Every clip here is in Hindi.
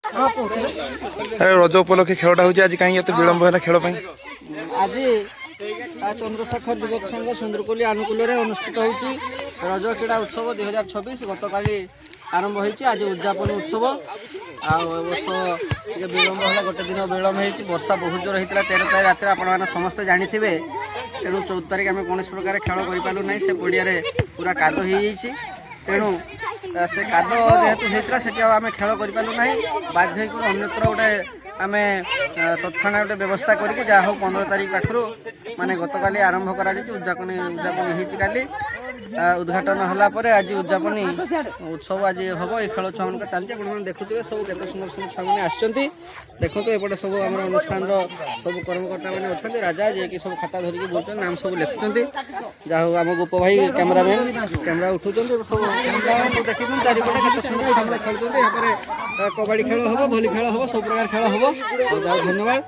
अरे रज उपलक्षे खेलटा होची आज कहीं एत विलंब है खेल आज चंद्रशेखर युवक संघ सुंदरकोली आनुकूल अनुष्ठित होची रज क्रीड़ा उत्सव 2026 गतकाली आरंभ होती आज उद्यापन उत्सव आवर्ष विलंब है गोटे दिन विलंब होती वर्षा बहुत जोर होता 13 तारीख रात आपने समस्ते जानी थे तेणु 14 तारीख आम कौन प्रकार खेल करूँ ना से पड़िया पूरा काद हो तेणु से काद जेहेतु होता से आम खेल करूँ ना बाध्य अन्यत्र गोटे आम तत्णा गोटे व्यवस्था करके जहाँ हो 15 तारीख पाखु माने गतकाली आरंभ करा उद्यापन होती उद्घाटन होगापर आज उद्यापनी उत्सव आज हम ये खेल छुआ मान चलती आप देखुए सब केत सुंदर सुंदर छुआ मैंने आसते देखो एपटे सब आम अनुष्ठान सब कर्मकर्ता मैंने अच्छा राजा जे कि सब खाता धरिकी बुलते नाम सब लिखुं जहाँ हो आम गोप भाई कैमेरामैन कैमेरा उठुं सब देखते चारिपटे केत सुंदर छुआ खेलते यहाँ कबाड़ी खेल हम भली खेल हम सब प्रकार खेल हम धन्यवाद।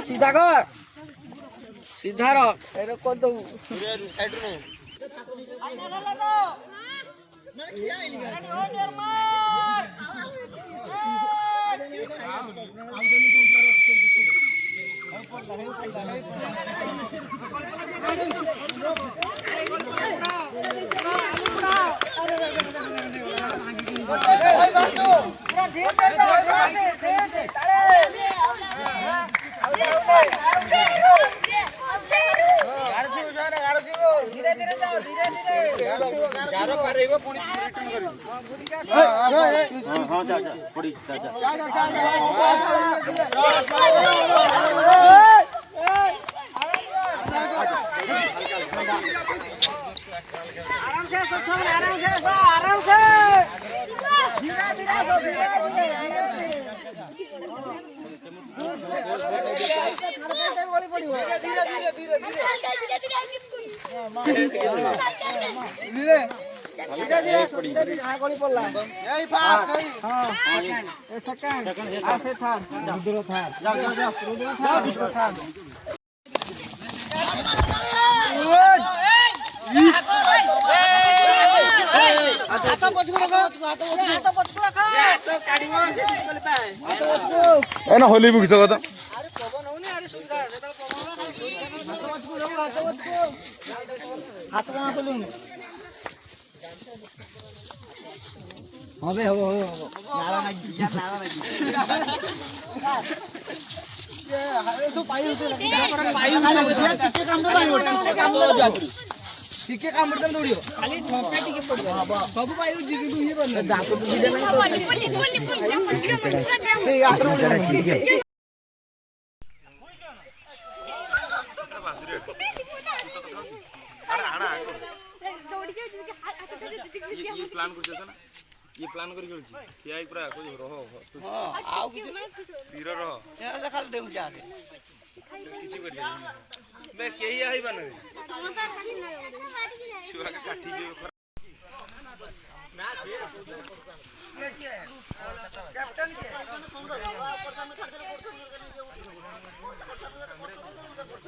सीधा कर सीधा रख दो ना होली भी किस कथा হবে হবে হবে নাড়া নাকি ইয়ার নাড়া নাকি যে হারে তো পাই হতে লাগে পাই লাগে টিকে কাম দা টিকে কাম দা দৌড়িও খালি ঠপে টিকে পড়িও হবো ସବୁ পাই হচ্ছে কিন্তু ইয়ে বল দাঁত তো দিলে নাই তো এই আত্র ये प्लान कर ना ये प्लान कर किया पूरा कुछ रहो हां आउ किछ धीर रहो ए खाली देउ जा रे किछि कर बे केही आइबा नै छुआ के काठी जे ना कैप्टन के